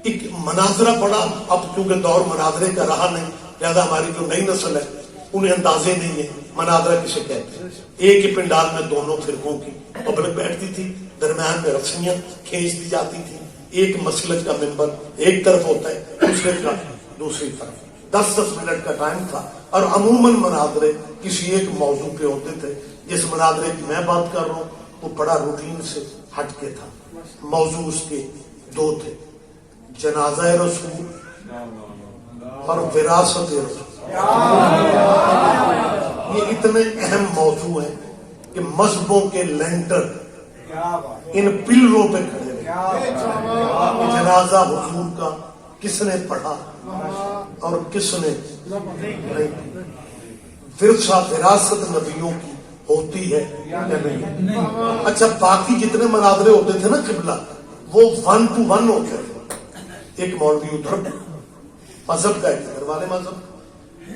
ایک مناظرہ پڑا, اب کیونکہ دور مناظرے کا رہا نہیں, لہذا ہماری جو نئی نسل ہے انہیں اندازے نہیں ہے مناظرہ کسے کہتے ہیں. ایک ہی پنڈال میں دونوں فرقوں کی پبلک بیٹھتی تھی, درمیان میں رسیاں کھینچ دی جاتی تھی, ایک مسلک کا ممبر ایک طرف ہوتا ہے, دوسرے کا دوسری طرف. 10-10 منٹ کا ٹائم تھا, اور عموماً مناظرے کسی ایک موضوع پہ ہوتے تھے. جس مناظرے کی میں بات کر رہا ہوں وہ بڑا روٹین سے ہٹ کے تھا. موضوع اس کے دو تھے, جنازہ رسول اور وراثت رسول. یہ اتنے اہم موضوع ہیں کہ مذہبوں کے لینٹر ان پلروں پہ کھڑے ہیں. جنازہ حضور کا کس نے پڑھا اور کس نے نہیں. ورثہ وراثت نبیوں کی ہوتی ہے یا نہیں. اچھا باقی جتنے مناظرے ہوتے تھے نا قبلہ, وہ 1 to 1 ہوتے تھے. ایک مولوی ادھر مذہب کا, ایک ادھر والے مذہب.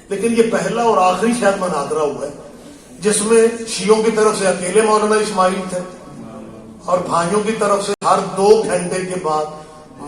لیکن یہ پہلا اور آخری شاید مناظرہ ہوا ہے جس میں شیعوں کی طرف سے اکیلے مولانا اسماعیل تھے, اور بھائیوں کی طرف سے ہر 2 گھنٹے کے بعد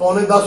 9:45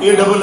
ALL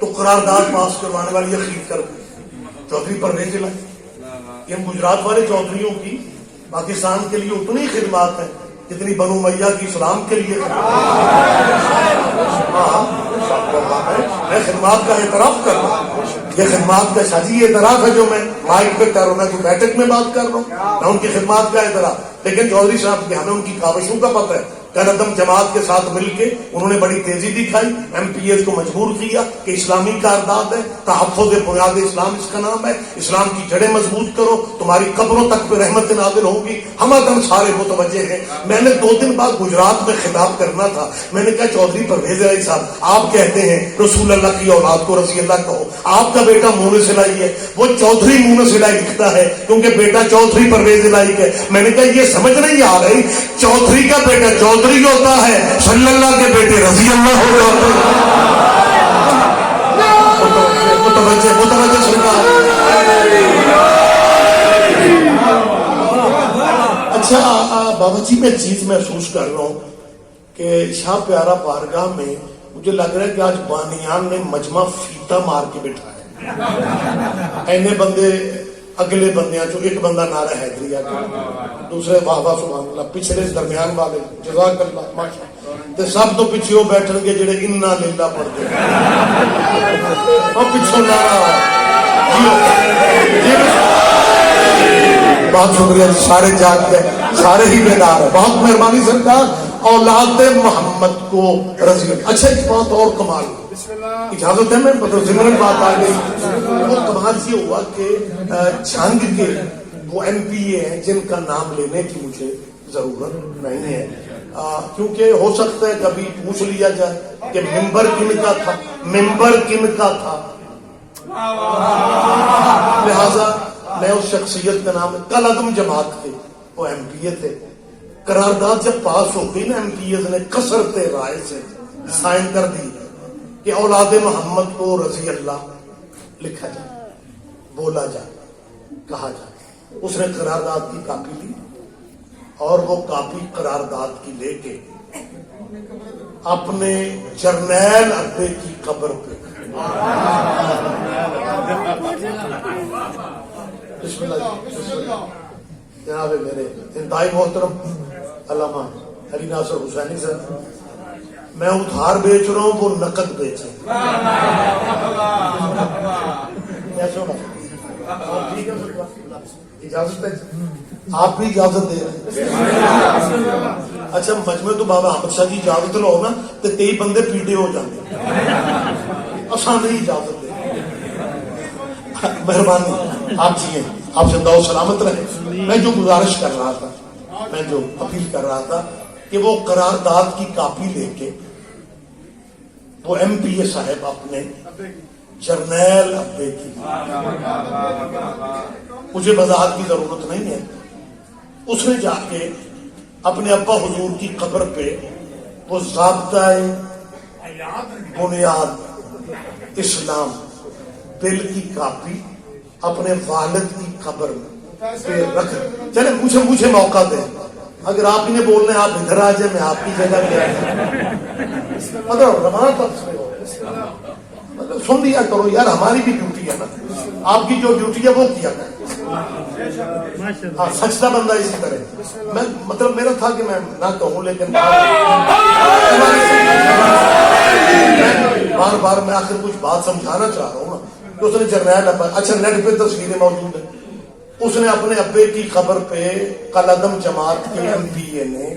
تو قرارداد پاس کروانے والی یقین کر چودھری پرویز الہی. یہ گجرات والے چودھریوں کی پاکستان کے لیے اتنی خدمات ہیں جتنی بنو امیہ کی اسلام کے لیے. میں خدمات کا اعتراف کر رہا ہوں. یہ خدمات کا شادی اعتراف ہے جو میں مائک پہ کر رہا ہوں. میں کوئی بیٹھک میں بات کر رہا ہوں, میں ان کی خدمات کا اعتراف. لیکن چودھری صاحب کے ہمیں ان کی کاوشوں کا پتہ ہے. قدم جماعت کے ساتھ مل کے انہوں نے بڑی تیزی دکھائی, ایم پی ایس کو مجبور کیا کہ اسلامی قرارداد ہے, تحفظ بنیاد اسلام اس کا نام ہے, اسلام کی جڑیں مضبوط کرو, تمہاری قبروں تک پہ رحمت نازل ہوگی. ہم دم سارے متوجہ ہیں. میں نے 2 دن بعد گجرات میں خطاب کرنا تھا. میں نے کہا چودھری پرویز الہی صاحب آپ کہتے ہیں رسول اللہ کی اولاد کو رضی اللہ کہو, آپ کا بیٹا مونس الہی ہے, وہ چودھری مونس الہی لکھتا ہے کیونکہ بیٹا چودھری پرویز الہی ہے. میں نے کہا یہ سمجھ نہیں آ رہی, چودھری کا بیٹا چودھری ہوتا ہے, صلی اللہ کے بیٹے رضی اللہ ہوتا ہے. متوجہ سرکار. اچھا بابا جی میں چیز محسوس کر رہا ہوں کہ شاہ پیارا بارگاہ میں مجھے لگ رہا ہے کہ آج بانیان نے مجمع فیتا مار کے بٹھا ہے. اینے بندے اگلے بندے جو ایک بندہ نعرہ حیدریہ کا, دوسرے واہ واہ سبحان اللہ, پچھلے درمیان والے جزاک اللہ ماشاءاللہ, تے سب تو پیچھے وہ بیٹھن گے جڑے انا للہ پڑھتے ہیں. اور پیچھے نعرہ بہت شکریہ جی, سارے جاگ گئے, سارے ہی بیدار ہیں. بہت مہربانی سرکار. اولاد محمد کو رضی اللہ. اچھا ایک بات اور کمال, اجازت ہے میں مطلب ضمن بات آ گئی. وہ کمال یہ ہوا کہ جنگ کے وہ ایم پی اے ہیں جن کا نام لینے کی مجھے ضرورت نہیں ہے, کیونکہ ہو سکتا ہے کبھی پوچھ لیا جائے کہ ممبر کن کا تھا, ممبر کن کا تھا. لہذا میں اس شخصیت کا نام, کل عدم جماعت کے وہ ایم پی اے تھے. قرارداد جب پاس ہو گئی نا, ایم پی اے نے کثرت رائے سے سائن کر دی کہ اولاد محمد کو رضی اللہ لکھا جائے, بولا جائے, کہا جائے. اس نے قرارداد کی کاپی لی اور وہ کاپی قرارداد کی لے کے اپنے جرنیل ابے کی قبر پہ بسم اللہ جناب میرے انتہائی محترم علامہ علی ناصر حسینی صاحب, میں ادھار بیچ رہا ہوں, وہ نقد بیچ رہا ہوں. اجازت ہے, آپ بھی اجازت دے رہے ہیں. اچھا مجمع تو بابا احمد شاہ جی اجازت لو نا تو 23 بندے پیڑے ہو جاتے, آسان نہیں اجازت دے. مہربانی آپ جی ہیں, آپ زندہ و سلامت رہے. میں جو گزارش کر رہا تھا, میں جو اپیل کر رہا تھا کہ وہ قرارداد کی کاپی لے کے وہ ایم پی اے صاحب اپنے جرنیل ابے کی, مجھے وضاحت کی ضرورت نہیں ہے, اس نے جا کے اپنے ابا حضور کی قبر پہ وہ ضابطۂ بنیاد اسلام بل کی کاپی اپنے والد کی قبر پہ رکھ. چلے مجھے موقع دیں, اگر آپ انہیں بولنے آپ ادھر آ جائیں, میں آپ کی جگہ پہ مطلب رواں تک مطلب سن لیا کرو یار, ہماری بھی ڈیوٹی ہے نا, آپ کی جو ڈیوٹی ہے وہ کیا کریں. ہاں سچتا بندہ اسی طرح. میں مطلب میرا تھا کہ میں نہ کہوں, لیکن بار بار میں آخر کچھ بات سمجھانا چاہ رہا ہوں نا. تو اس نے جرنیل ابا, اچھا نیٹ پہ تصویریں موجود ہیں, اس نے اپنے ابے کی قبر پہ قلعدم جماعت کے ایم پی اے نے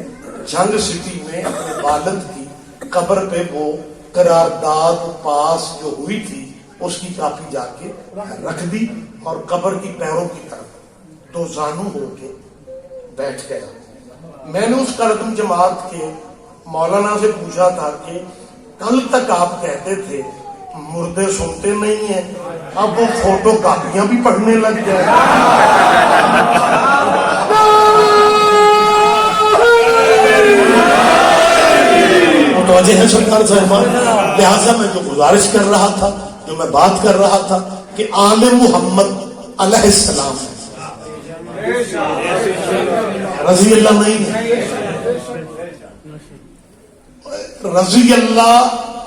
جنگ سٹی میں اپنے والد کی قبر پہ وہ قرارداد پاس جو ہوئی تھی اس کی کاپی جا کے رکھ دی اور قبر کی پیروں کی طرف دو زانو ہو کے بیٹھ گیا. میں نے اس قلعدم جماعت کے مولانا سے پوچھا تھا کہ کل تک آپ کہتے تھے مردے سنتے نہیں ہیں, اب وہ فوٹو کاپیاں بھی پڑھنے لگ گئے. متوجہ ہے سرکار صاحبان. لہٰذا میں جو گزارش کر رہا تھا, جو میں بات کر رہا تھا کہ آل محمد علیہ السلام رضی اللہ نہیں ہے, رضی اللہ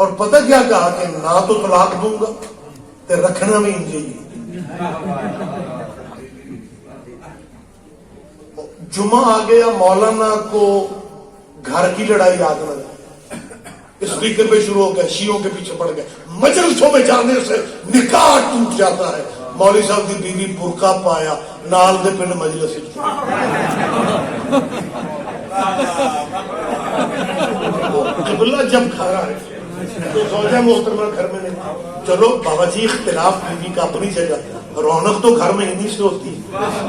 اور پتہ کیا کہا کہ نہ تو طلاق دوں گا تے رکھنا بھی انجے ہی. جمعہ آ گیا, مولانا کو گھر کی لڑائی یاد نہ رہی, اسپیکر پہ شروع ہو گیا, شیعوں کے پیچھے پڑ گئے, مجلسوں میں جانے سے نکاح ٹوٹ جاتا ہے. مولوی صاحب کی بیوی برقع پایا, نال دے پنڈ مجلس قبلہ جب کھڑا ہے تو زوجہ محترمہ گھر میں نہیں. چلو بابا جی اختلاف بیوی کا اپنی جگہ, رونق تو گھر میں انہیں سے ہوتی ہے.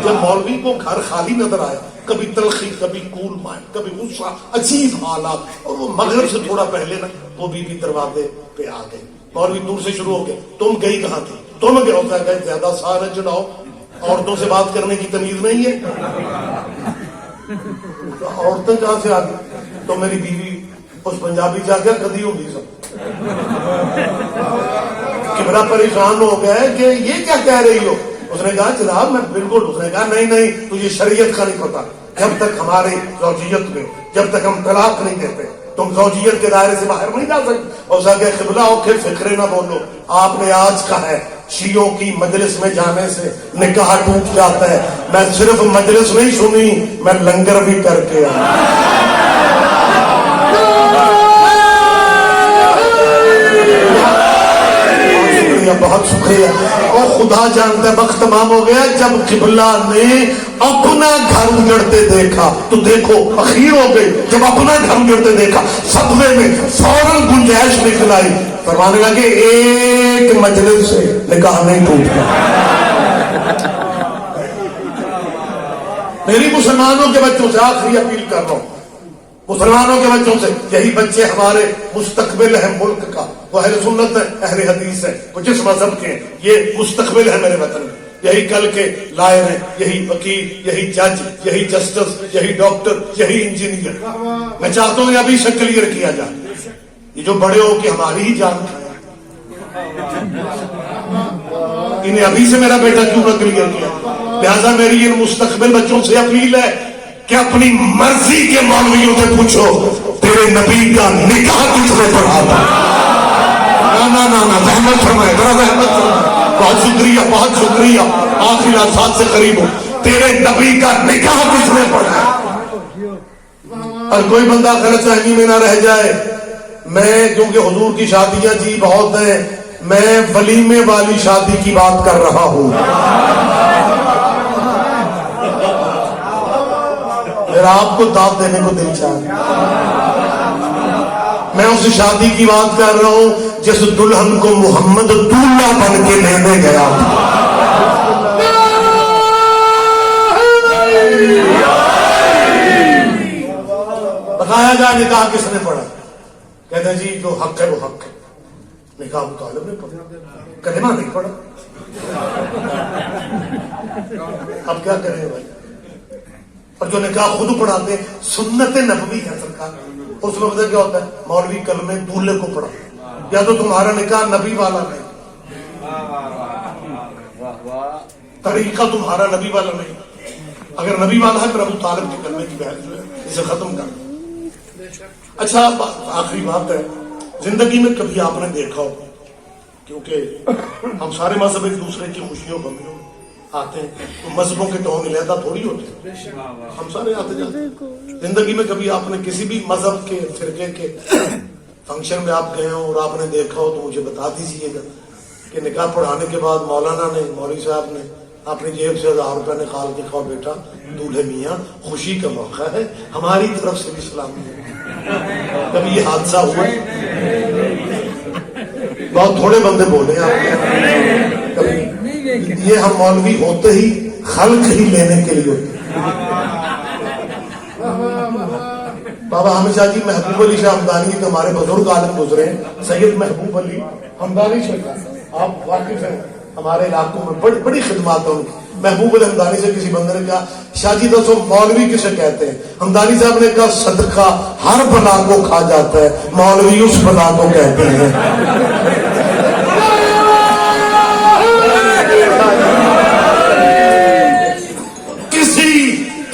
جب مولوی کو گھر خالی نظر آیا, کبھی تلخی, کبھی کول مائنڈ, کبھی غصہ, عجیب حالات, اور وہ مغرب سے تھوڑا پہلے نا وہ بیوی دروازے پہ آ گئی. مولوی دور سے شروع ہو گئے, تم گئی کہاں تھی, تم گئے ہوتا ہے زیادہ سارا چڑھاؤ, عورتوں سے بات کرنے کی تمیز نہیں ہے. عورتیں کہاں سے آ گئی, تو میری بیوی اس پنجابی جا کے کدی ہوگی سب. کہ بڑا پریشان ہو گیا ہے کہ یہ کیا کہہ رہی ہو. اس نے کہا جناب میں بالکل. اس نے کہا نہیں تجھے شریعت کا نہیں پتا. جب تک ہماری زوجیت میں, جب تک ہم طلاق نہیں دیتے تم زوجیت کے دائرے سے باہر نہیں جا سکتے. اور قبلہ ہو کے فکرے نہ بولو, آپ نے آج کہا ہے شیعوں کی مجلس میں جانے سے نکاح ٹوٹ جاتا ہے. میں صرف مجلس نہیں سنی, میں لنگر بھی کر کے آیا. بہت شکریہ. اور خدا جانتا ہے وقت تمام ہو گیا. جب قبلہ نے اپنا گھر اجڑتے دیکھا تو دیکھو اخیر ہو گئی. جب اپنا گھر اجڑتے دیکھا صدمے میں فوراً گنجائش نکل آئی, فرمانے لگے ایک مجلس سے نکاح نہیں ٹوٹتا. میری مسلمانوں کے بچوں سے آخری اپیل کر رہا ہوں, مسلمانوں کے بچوں سے, یہی بچے ہمارے مستقبل ہے ملک کا. وہ اہل سنت ہے, اہل حدیث ہے, وہ جس مذہب کے ہیں, یہ مستقبل ہے میرے وطن میں. یہی کل کے لائر ہیں, یہی وکیل, یہی جج, یہی جسٹس, یہی ڈاکٹر, یہی انجینئر. میں چاہتا ہوں ابھی سے کلیئر کیا جائے. یہ جو بڑے ہو کے ہماری ہی جان کھایا, انہیں ابھی سے میرا بیٹا کیوں نہ کلیئر کیا. لہذا میری ان مستقبل بچوں سے اپیل ہے کہ اپنی مرضی کے مولویوں سے پوچھو تیرے نبی کا نکاح کس نے پڑھا تھا. زحمت فرمائے, ذرا زحمت فرمائے. بہت شکریہ, بہت شکریہ. آخری لحظات سے قریب ہو, تیرے نبی کا نکاح کس نے پڑھا. اور کوئی بندہ غلط فہمی میں نہ رہ جائے, میں کیونکہ حضور کی شادیاں جی بہت ہیں, میں ولیمے والی شادی کی بات کر رہا ہوں. میرا آپ کو داد دینے کو دل چاہے. میں اس شادی کی بات کر رہا ہوں جس دلہن کو محمد دولہا بن کے لینے گیا تھا. بتایا جائے نکاح کس نے پڑھا. کہتے ہیں جی جو حق ہے وہ حق ہے. نکاح ابو طالب نے پڑھا, کلمہ نہیں پڑھا. اب کیا کریں بھائی. اور جو نکاح خود پڑھاتے ہیں سنت نبوی ہے سرکار. اس وقت کیا ہوتا ہے, مولوی کلمے دولہے کو پڑھا. یا تو تمہارا نکاح نبی والا نہیں, طریقہ تمہارا نبی والا نہیں. اگر نبی والا ہے پھر ابو طالب کے کلمے کی بحث جو ہے اسے ختم کر. اچھا آخری بات ہے, زندگی میں کبھی آپ نے دیکھا ہو, کیونکہ ہم سارے مذہب ایک دوسرے کی خوشیوں غمیوں آتے ہیں, تو مذہبوں کے ٹون علیحدہ تھوڑی ہوتے ہیں, ہم سارے آتے جاتے ہیں. زندگی میں کبھی آپ نے کسی بھی مذہب کے فرقے کے فنکشن میں آپ گئے ہوں اور آپ نے دیکھا ہو تو مجھے بتا دیجیے گا کہ نکاح پڑھانے کے بعد مولانا نے, مولوی صاحب نے اپنی جیب سے 1000 روپے نکال کے کہا بیٹا دولہے میاں خوشی کا موقع ہے, ہماری طرف سے بھی سلامی ہے. کبھی یہ حادثہ ہوا؟ بہت تھوڑے بندے بولے آپ. یہ ہم مولوی ہوتے ہی خلق ہی لینے کے لیے ہوتے. بابا حامد شاہ جی محبوب علی شاہ ہمدانی کے ہمارے بزرگ عالم گزرے ہیں, سید محبوب علی ہمدانی شاہ, آپ واقف ہیں ہمارے علاقوں میں بڑی خدمات ہیں ان کی. محبوب علی ہمدانی سے کسی بندے نے کہا شاہ جی دوستوں مولوی کسے کہتے ہیں. ہمدانی صاحب نے کہا صدقہ ہر بلا کو کھا جاتا ہے, مولوی اس بلا کو کہتے ہیں.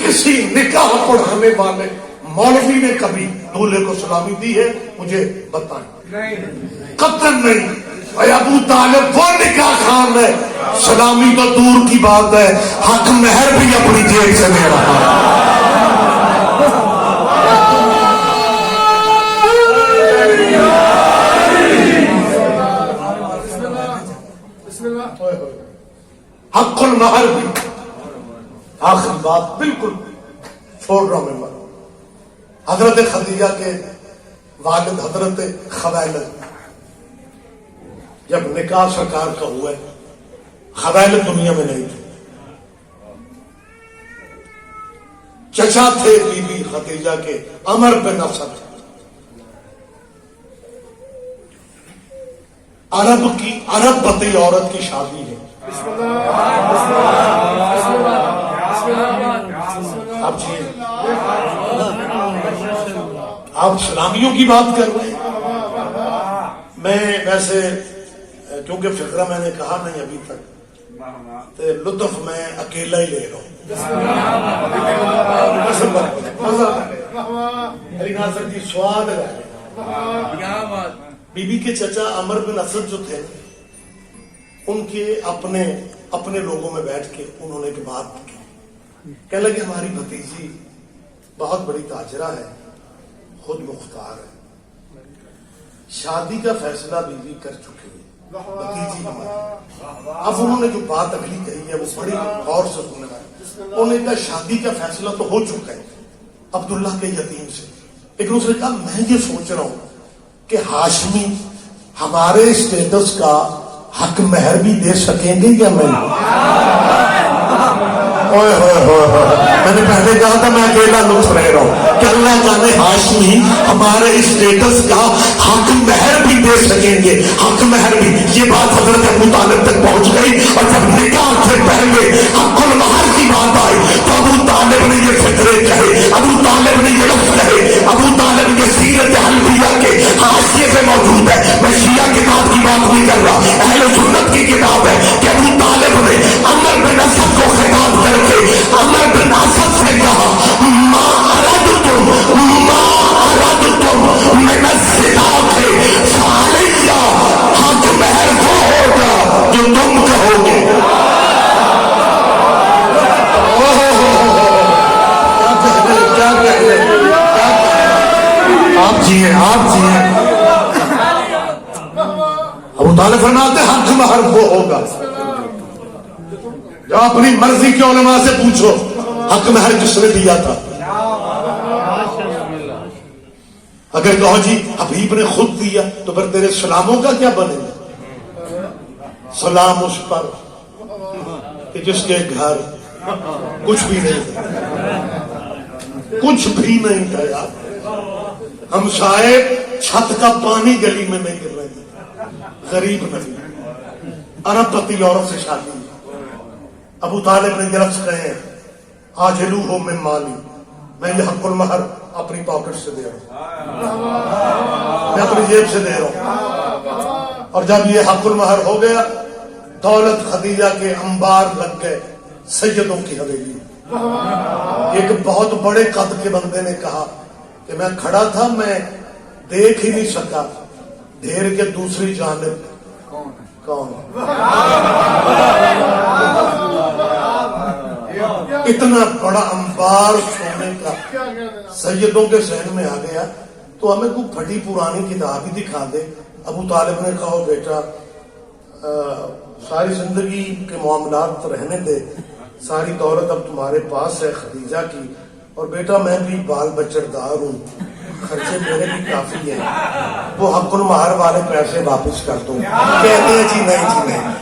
کسی نکاح پڑھانے والے مولوی نے کبھی دولہے کو سلامی دی ہے؟ مجھے بتائیں. قطن نہیں. اے ابو طالب وہ نکاح خان ہے، سلامی تو دور کی بات ہے، حق مہر بھی اپنی جیب سے دے رہا ہے. حق المہر بھی. آخری بات بالکل چھوڑ رہا ہوں میں. حضرت خدیجہ کے والد حضرت خویلد، جب نکاح سرکار کا ہوا ہے، خویلد دنیا میں نہیں تھے. چچا تھے بی بی خدیجہ کے عمر بن اسد. عرب بطی عورت کی شادی ہے. آپ سلامیوں کی بات کر رہے ہیں. میں ویسے کیونکہ فقرہ میں نے کہا نہیں ابھی تک، تو لطف میں اکیلا ہی لے رہا ہوں. ناصر جی سواد ہے. بی بی کے چچا عمر بن اسد جو تھے، ان کے اپنے لوگوں میں بیٹھ کے انہوں نے ایک بات کی. کہنے لگے ہماری بھتیجی بہت بڑی تاجرہ ہے، خود مختار ہے، شادی کا فیصلہ بیوی کر چکی ہے، بھتیجی ہماری. اب انہوں نے جو بات اگلی کہی ہے وہ بڑی غور سے سننے والی. انہوں نے کہا شادی کا فیصلہ تو ہو چکا ہے عبداللہ کے یتیم سے، لیکن اس نے کہا میں یہ سوچ رہا ہوں کہ ہاشمی ہمارے اسٹیٹس کا حق مہر بھی دے سکیں گے یا نہیں. میں نے پہلے کہا تھا میں اکیلا لطف رہ رہا ہوں کہ اللہ جانے ہاشمی ہمارے اسٹیٹس کا حق مہر بھی دے سکیں گے. حق مہر بھی، یہ بات حضرت ابو طالب تک پہنچ گئی. اور جب نکاح سے پہلے حق المہر کی بات آئی تو ابو طالب نے یہ فکرے کہے، ابو طالب نے یہ لفظ کہے. ابو طالب یہ سیرت حلبیہ کے حاشیے پہ موجود ہے. میں شیعہ کتاب کی بات نہیں کر رہا، اہل سنت کی کتاب ہے کہ ابو طالب نے عمر بن اسد کو خطاب کر کے عمر بن اسد سے کہا ما اردتم من الزنا فعلیہ، حق مہر وہ ہوگا جو تم کہو گے. آپ جیئے ابو طالب فرماتے حق مہر وہ ہوگا جو اپنی مرضی کے علماء سے پوچھو حق مہر کس نے دیا تھا. اگر کہو جی حبیب نے خود دیا تو پھر تیرے سلاموں کا کیا بنے گا. سلام اس پر کہ جس کے گھر کچھ بھی نہیں تھا، کچھ بھی نہیں تھا یار. ہم شاید چھت کا پانی گلی میں نہیں گر رہے تھے، غریب نہیں، عرب پتی عورت سے شادی. ابو طالب نے درخت کہے آجلو ہو من مالی، میں یہ حق المہر اپنی پاکٹ سے دے رہا ہوں، میں اپنی جیب سے دے رہا ہوں. اور جب یہ حق المہر ہو گیا، دولت خدیجہ کے انبار لگ گئے سیدوں کی حویلی. ایک بہت بڑے قد کے بندے نے کہا کہ میں کھڑا تھا، میں دیکھ ہی نہیں سکا ڈھیر کے دوسری جانب کون. اتنا بڑا انبار سونے کا سیدوں کے ذہن میں آ گیا تو ہمیں کوئی پھٹی پرانی کتاب ہی دکھا دے. ابو طالب نے کہا بیٹا ساری زندگی کے معاملات رہنے دے، ساری دولت اب تمہارے پاس ہے خدیجہ کی، اور بیٹا میں بھی بال بچڑدار ہوں، خرچے میرے بھی کافی ہیں، وہ حق المہر والے پیسے واپس کر دوں. کہتے ہیں جی نہیں،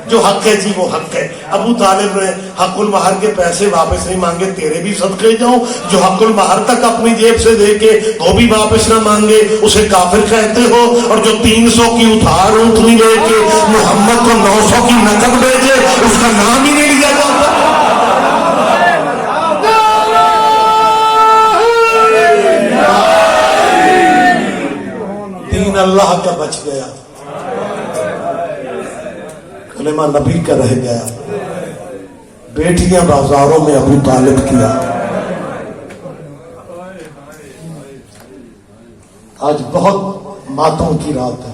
جو حق ہے جی وہ حق ہے. ابو طالب نے حق المہر کے پیسے واپس نہیں مانگے، تیرے بھی صدقے جاؤں. جو حق المہر تک اپنی جیب سے دے کے وہ بھی واپس نہ مانگے اسے کافر کہتے ہو، اور جو 300 کی ادھار اونٹنی لے کے محمد کو 900 کی نقد بھیجے اس کا نام ہی نہیں لیا جاتا. دین اللہ کا بچ گیا، کلمہ نبی کا رہ گیا. بیٹیاں بازاروں میں ابو طالب کیا. آج بہت ماتم کی رات ہے.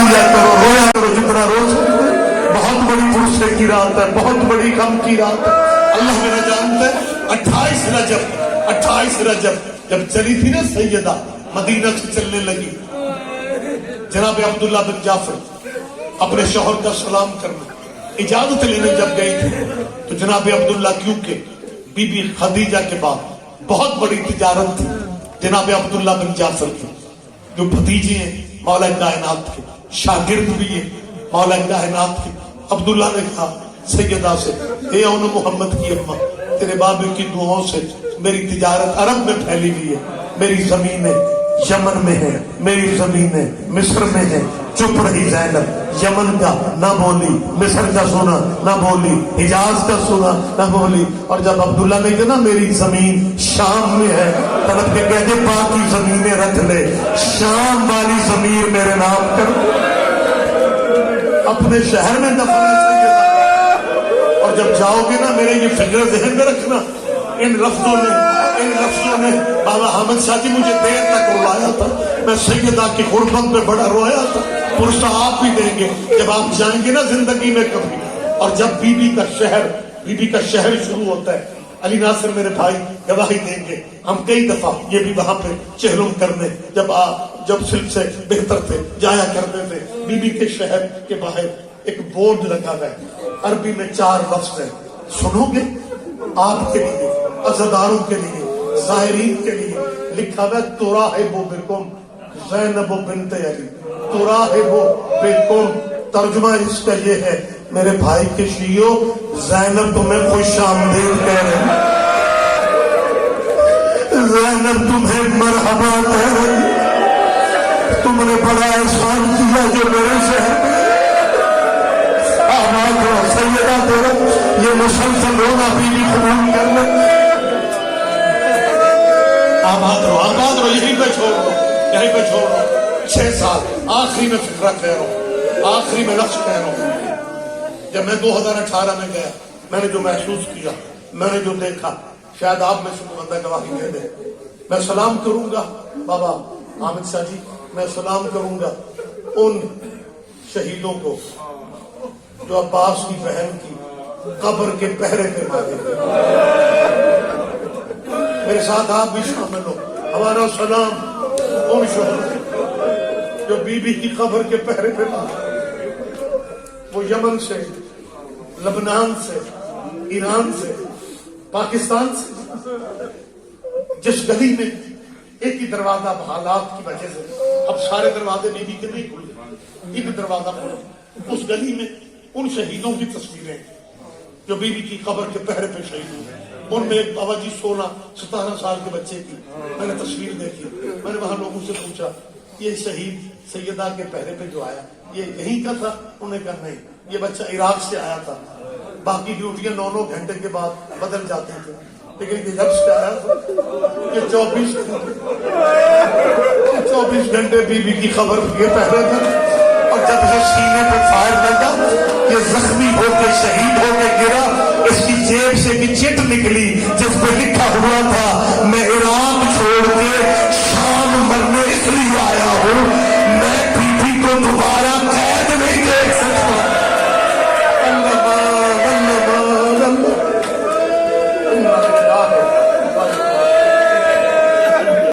لیا کرو، رویا کرو جتنا رو سکتے۔ بہت بڑی فرصت کی رات ہے، بہت بڑی غم کی رات ہے۔ اللہ میرا جانتا ہے 28 رجب جب چلی تھی نا سیدہ مدینہ سے چلنے لگی، جناب عبداللہ بن جعفر اپنے شوہر کا سلام کرنا اجازت لینے جب گئی تھی، تو جناب عبداللہ کیونکہ بی بی خدیجہ کے بعد بہت بڑی تجارت تھی جناب عبداللہ بن جعفر کی، جو بھتیجے ہیں مولا کائنات کے، شاگرد بھی ہیں مولا کائنات کے۔ عبداللہ نے کہا سیدہ سے، اے اون محمد کی اماں، تیرے بابے کی دعاؤں سے میری تجارت عرب میں پھیلی ہوئی ہے، میری زمینیں یمن میں ہے، میری زمینیں مصر میں ہے۔ چپ رہی زینب، یمن کا نہ بولی، مصر کا سنا نہ بولی، حجاز کا سنا نہ بولی۔ اور جب عبداللہ نے کہا نا میری زمین شام میں ہے، طلب کے کہتے باقی زمینیں رکھ لے، شام والی زمین میرے نام کر، اپنے شہر میں دفن ہے۔ اور جب جاؤ گے نا میرے یہ فکر ذہن میں رکھنا، ان لفظوں نے بابا حامد شاہ جی مجھے دیر تک رلایا تھا، میں سیدہ کی غربت میں بڑا رویا تھا۔ پرسہ آپ بھی دیں گے جب آپ جائیں گے نا زندگی میں کبھی، اور جب بی بی کا شہر شروع ہوتا ہے، علی ناصر میرے بھائی گواہی دیں گے، ہم کئی دفعہ یہ بھی وہاں پہ چہلم کرنے جب سلک سے بہتر تھے جایا کرتے تھے۔ بی بی کے شہر کے باہر ایک بورڈ لگا ہے، عربی میں 4 لفظ ہیں، سنو گے؟ آپ کے لیے، عزاداروں کے لیے، زائرین کے لیے لکھا ہے تراحب بکم زینب بنت علی، تراحب بکم، ترجمہ اس کا یہ ہے میرے بھائی کے شیعوں، زینب تمہیں خوش آمدید کہہ رہے ہیں، زینب تمہیں مرحبا کہہ رہے ہیں، تم نے بڑا احسان کیا جو میرے شہر میں آباد ہو۔ سیدہ تیرا یہ مسلسل رونا بیوی قبول کرنا، آباد رہو یہیں پہ چھوڑ دو 6 سال آخری میں فکرہ کہہ رہا ہوں، آخری میں لفظ کہہ رہا ہوں۔ جب میں 2018 میں گیا، میں نے جو محسوس کیا، میں نے جو دیکھا، شاید آپ میں سے بندہ گواہی دے دے۔ میں سلام کروں گا بابا حامد شاہ جی، میں سلام کروں گا ان شہیدوں کو جو عباس کی بہن کی قبر کے پہرے پہ مارے گئے۔ میرے ساتھ آپ بھی شامل ہو، ہمارا سلام ان شہیدوں جو بی بی کی قبر کے پہرے پہ مارے، وہ یمن سے، لبنان سے، ایران سے، پاکستان سے، جس گلی میں ایک ہی دروازہ حالات کی وجہ سے اب سارے دروازے بی بی کے نہیں کھلے، ایک دروازہ کھلا، اس گلی میں ان شہیدوں کی تصویریں جو بی بی کی قبر کے پہرے پہ شہید ہوئے، ان میں ایک بابا جی 16-17 سال کے بچے کی میں نے تصویر دیکھی۔ میں نے وہاں لوگوں سے پوچھا یہ شہید سیدہ کے پہرے پہ جو آیا یہ یہیں کا تھا؟ انہوں نے کہا نہیں، یہ بچہ عراق سے آیا تھا، باقی ڈیوٹیاں 9 گھنٹے کے بعد بدل جاتے تھے، لیکن یہ جب سے آیا تھا یہ 24 گھنٹے بی بی کی خبر یہ پہرے تھے۔ اور جب یہ سینے پہ فائر لگا، یہ زخمی ہو کے شہید ہو کے گرا، اس کی جیب سے بھی چٹ نکلی جس پہ لکھا ہوا تھا میں عراق چھوڑ کے